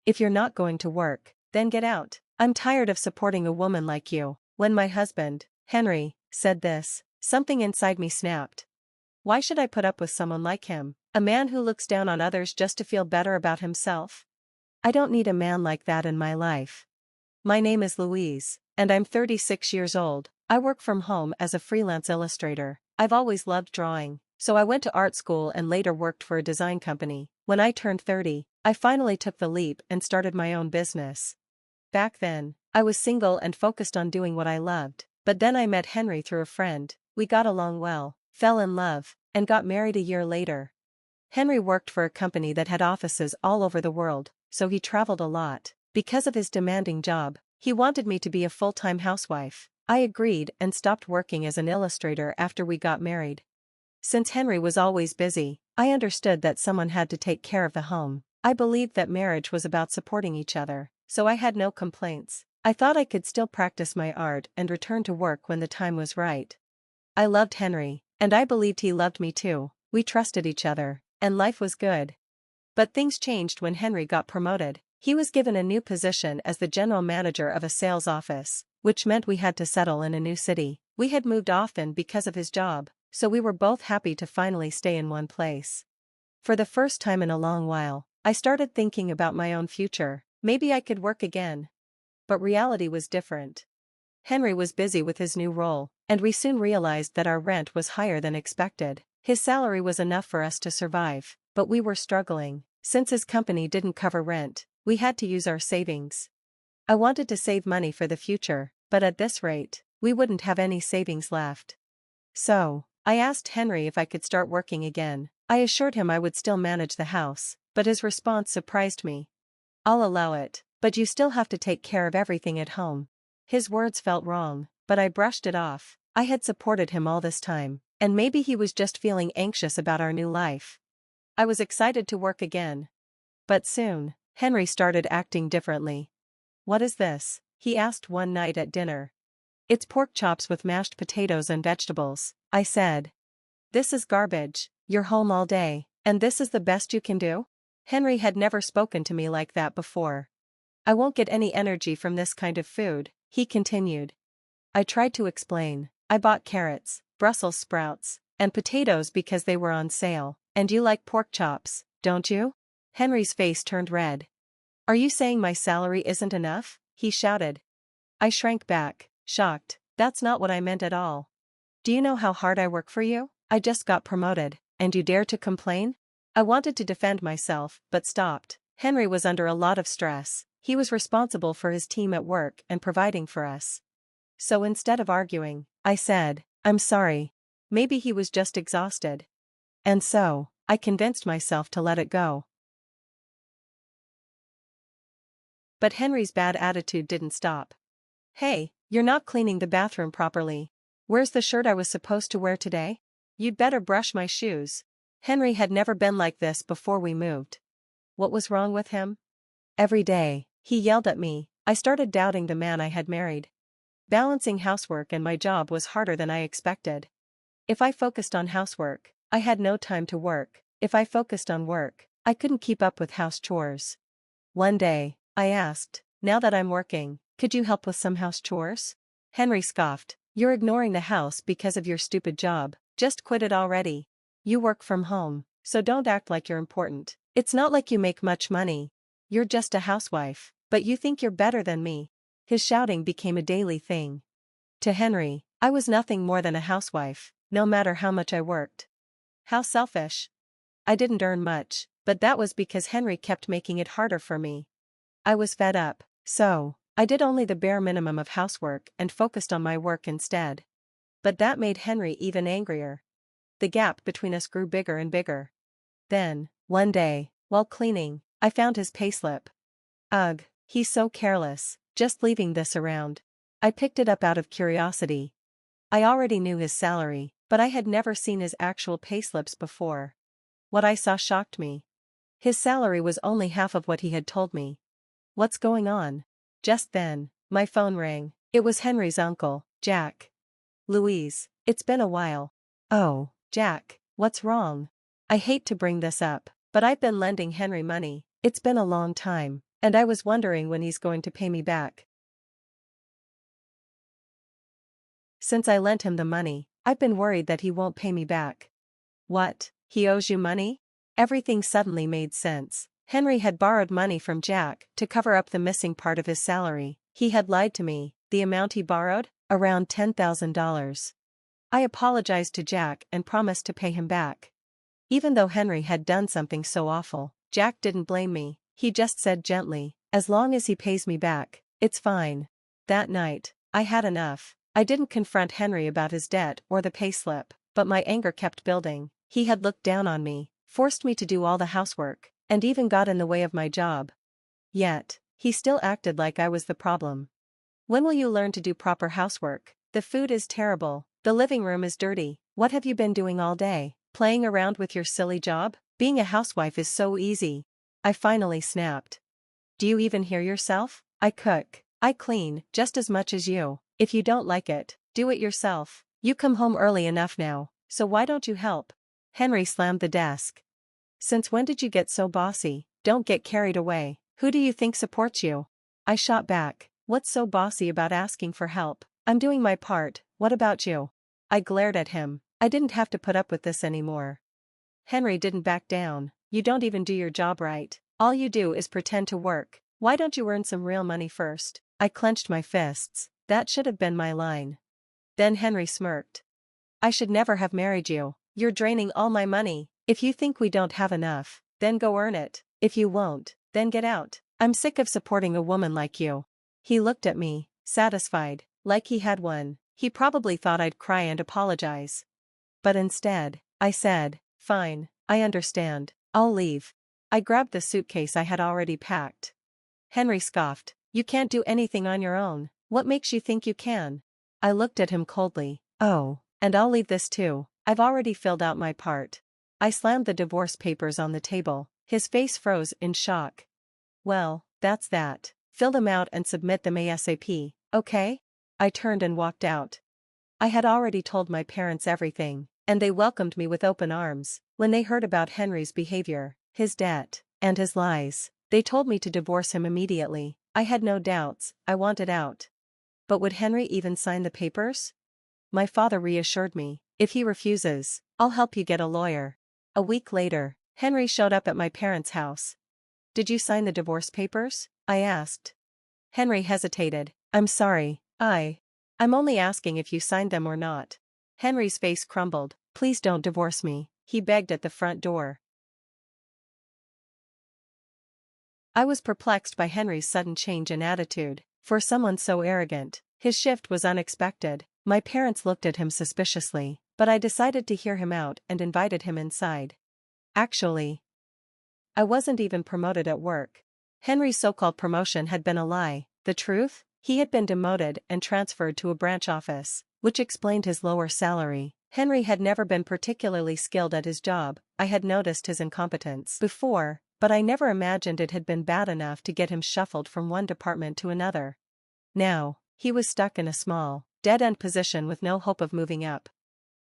If you're not going to work, then get out. I'm tired of supporting a woman like you. When my husband, Henry, said this, something inside me snapped. Why should I put up with someone like him? A man who looks down on others just to feel better about himself? I don't need a man like that in my life. My name is Louise, and I'm 36 years old. I work from home as a freelance illustrator. I've always loved drawing, so I went to art school and later worked for a design company. When I turned 30, I finally took the leap and started my own business. Back then, I was single and focused on doing what I loved, but then I met Henry through a friend. We got along well, fell in love, and got married a year later. Henry worked for a company that had offices all over the world, so he traveled a lot. Because of his demanding job, he wanted me to be a full-time housewife. I agreed and stopped working as an illustrator after we got married. Since Henry was always busy, I understood that someone had to take care of the home. I believed that marriage was about supporting each other, so I had no complaints. I thought I could still practice my art and return to work when the time was right. I loved Henry, and I believed he loved me too. We trusted each other, and life was good. But things changed when Henry got promoted. He was given a new position as the general manager of a sales office, which meant we had to settle in a new city. We had moved often because of his job, so we were both happy to finally stay in one place. For the first time in a long while, I started thinking about my own future. Maybe I could work again. But reality was different. Henry was busy with his new role, and we soon realized that our rent was higher than expected. His salary was enough for us to survive, but we were struggling. Since his company didn't cover rent, we had to use our savings. I wanted to save money for the future, but at this rate, we wouldn't have any savings left. So, I asked Henry if I could start working again. I assured him I would still manage the house, but his response surprised me. I'll allow it, but you still have to take care of everything at home. His words felt wrong, but I brushed it off. I had supported him all this time, and maybe he was just feeling anxious about our new life. I was excited to work again. But soon, Henry started acting differently. What is this? He asked one night at dinner. It's pork chops with mashed potatoes and vegetables, I said. This is garbage. You're home all day, and this is the best you can do? Henry had never spoken to me like that before. I won't get any energy from this kind of food, he continued. I tried to explain. I bought carrots, Brussels sprouts, and potatoes because they were on sale. And you like pork chops, don't you? Henry's face turned red. Are you saying my salary isn't enough? He shouted. I shrank back, shocked. That's not what I meant at all. Do you know how hard I work for you? I just got promoted, and you dare to complain? I wanted to defend myself, but stopped. Henry was under a lot of stress. He was responsible for his team at work and providing for us. So instead of arguing, I said, I'm sorry. Maybe he was just exhausted. And so, I convinced myself to let it go. But Henry's bad attitude didn't stop. Hey, you're not cleaning the bathroom properly. Where's the shirt I was supposed to wear today? You'd better brush my shoes. Henry had never been like this before we moved. What was wrong with him? Every day, he yelled at me. I started doubting the man I had married. Balancing housework and my job was harder than I expected. If I focused on housework, I had no time to work. If I focused on work, I couldn't keep up with house chores. One day, I asked, now that I'm working, could you help with some house chores? Henry scoffed. You're ignoring the house because of your stupid job. Just quit it already. You work from home, so don't act like you're important. It's not like you make much money. You're just a housewife, but you think you're better than me. His shouting became a daily thing. To Henry, I was nothing more than a housewife, no matter how much I worked. How selfish. I didn't earn much, but that was because Henry kept making it harder for me. I was fed up, so I did only the bare minimum of housework and focused on my work instead. But that made Henry even angrier. The gap between us grew bigger and bigger. Then, one day, while cleaning, I found his payslip. Ugh, he's so careless, just leaving this around. I picked it up out of curiosity. I already knew his salary, but I had never seen his actual payslips before. What I saw shocked me. His salary was only half of what he had told me. What's going on? Just then, my phone rang. It was Henry's uncle, Jack. Louise, it's been a while. Oh, Jack, what's wrong? I hate to bring this up, but I've been lending Henry money. It's been a long time. And I was wondering when he's going to pay me back. Since I lent him the money, I've been worried that he won't pay me back. What? He owes you money? Everything suddenly made sense. Henry had borrowed money from Jack to cover up the missing part of his salary. He had lied to me. The amount he borrowed? Around $10,000. I apologized to Jack and promised to pay him back. Even though Henry had done something so awful, Jack didn't blame me. He just said gently, "As long as he pays me back, it's fine." That night, I had enough. I didn't confront Henry about his debt or the payslip, but my anger kept building. He had looked down on me, forced me to do all the housework, and even got in the way of my job. Yet, he still acted like I was the problem. When will you learn to do proper housework? The food is terrible, the living room is dirty. What have you been doing all day? Playing around with your silly job? Being a housewife is so easy. I finally snapped. Do you even hear yourself? I cook, I clean, just as much as you. If you don't like it, do it yourself. You come home early enough now, so why don't you help? Henry slammed the desk. Since when did you get so bossy? Don't get carried away. Who do you think supports you? I shot back. What's so bossy about asking for help? I'm doing my part, what about you? I glared at him. I didn't have to put up with this anymore. Henry didn't back down. You don't even do your job right. All you do is pretend to work. Why don't you earn some real money first? I clenched my fists. That should have been my line. Then Henry smirked. I should never have married you. You're draining all my money. If you think we don't have enough, then go earn it. If you won't, then get out. I'm sick of supporting a woman like you. He looked at me, satisfied, like he had won. He probably thought I'd cry and apologize. But instead, I said, "Fine, I understand. I'll leave." I grabbed the suitcase I had already packed. Henry scoffed. You can't do anything on your own. What makes you think you can? I looked at him coldly. Oh, and I'll leave this too. I've already filled out my part. I slammed the divorce papers on the table. His face froze in shock. Well, that's that. Fill them out and submit them ASAP, okay? I turned and walked out. I had already told my parents everything, and they welcomed me with open arms. When they heard about Henry's behavior, his debt, and his lies, they told me to divorce him immediately. I had no doubts. I wanted out. But would Henry even sign the papers? My father reassured me, if he refuses, I'll help you get a lawyer. A week later, Henry showed up at my parents' house. Did you sign the divorce papers? I asked. Henry hesitated. I'm sorry, I'm only asking if you signed them or not. Henry's face crumbled. Please don't divorce me, he begged at the front door. I was perplexed by Henry's sudden change in attitude. For someone so arrogant, his shift was unexpected. My parents looked at him suspiciously, but I decided to hear him out and invited him inside. Actually, I wasn't even promoted at work. Henry's so-called promotion had been a lie. The truth? He had been demoted and transferred to a branch office, which explained his lower salary. Henry had never been particularly skilled at his job. I had noticed his incompetence before, but I never imagined it had been bad enough to get him shuffled from one department to another. Now, he was stuck in a small, dead-end position with no hope of moving up.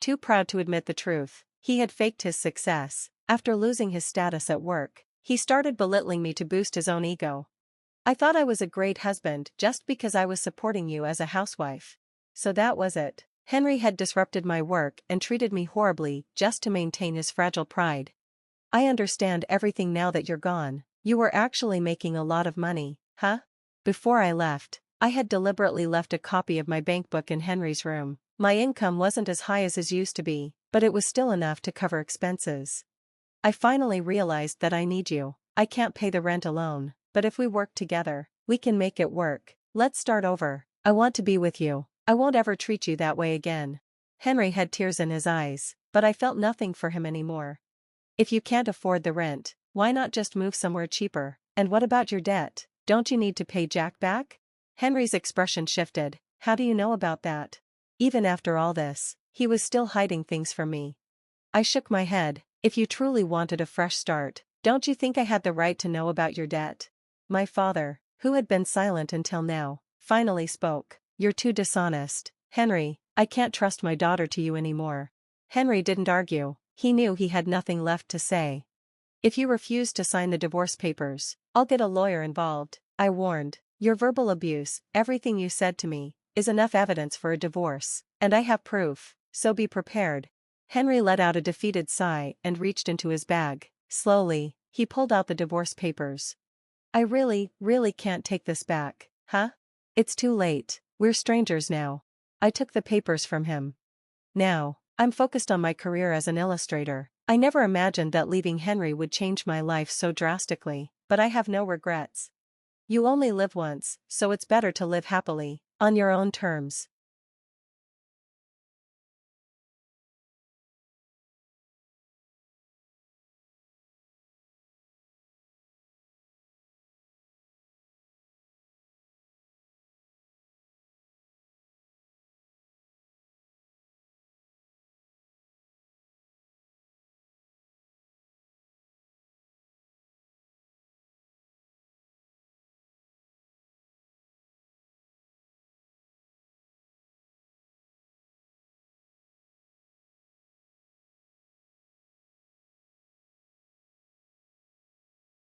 Too proud to admit the truth, he had faked his success. After losing his status at work, he started belittling me to boost his own ego. I thought I was a great husband just because I was supporting you as a housewife. So that was it. Henry had disrupted my work and treated me horribly just to maintain his fragile pride. I understand everything now that you're gone. You were actually making a lot of money, huh? Before I left, I had deliberately left a copy of my bank book in Henry's room. My income wasn't as high as it used to be, but it was still enough to cover expenses. I finally realized that I need you. I can't pay the rent alone, but if we work together, we can make it work. Let's start over. I want to be with you. I won't ever treat you that way again. Henry had tears in his eyes, but I felt nothing for him anymore. If you can't afford the rent, why not just move somewhere cheaper? And what about your debt? Don't you need to pay Jack back? Henry's expression shifted. How do you know about that? Even after all this, he was still hiding things from me. I shook my head. If you truly wanted a fresh start, don't you think I had the right to know about your debt? My father, who had been silent until now, finally spoke. You're too dishonest, Henry. I can't trust my daughter to you anymore. Henry didn't argue. He knew he had nothing left to say. If you refuse to sign the divorce papers, I'll get a lawyer involved, I warned. Your verbal abuse, everything you said to me, is enough evidence for a divorce, and I have proof, so be prepared. Henry let out a defeated sigh and reached into his bag. Slowly, he pulled out the divorce papers. I really can't take this back, huh? It's too late, we're strangers now. I took the papers from him. Now, I'm focused on my career as an illustrator. I never imagined that leaving Henry would change my life so drastically, but I have no regrets. You only live once, so it's better to live happily, on your own terms.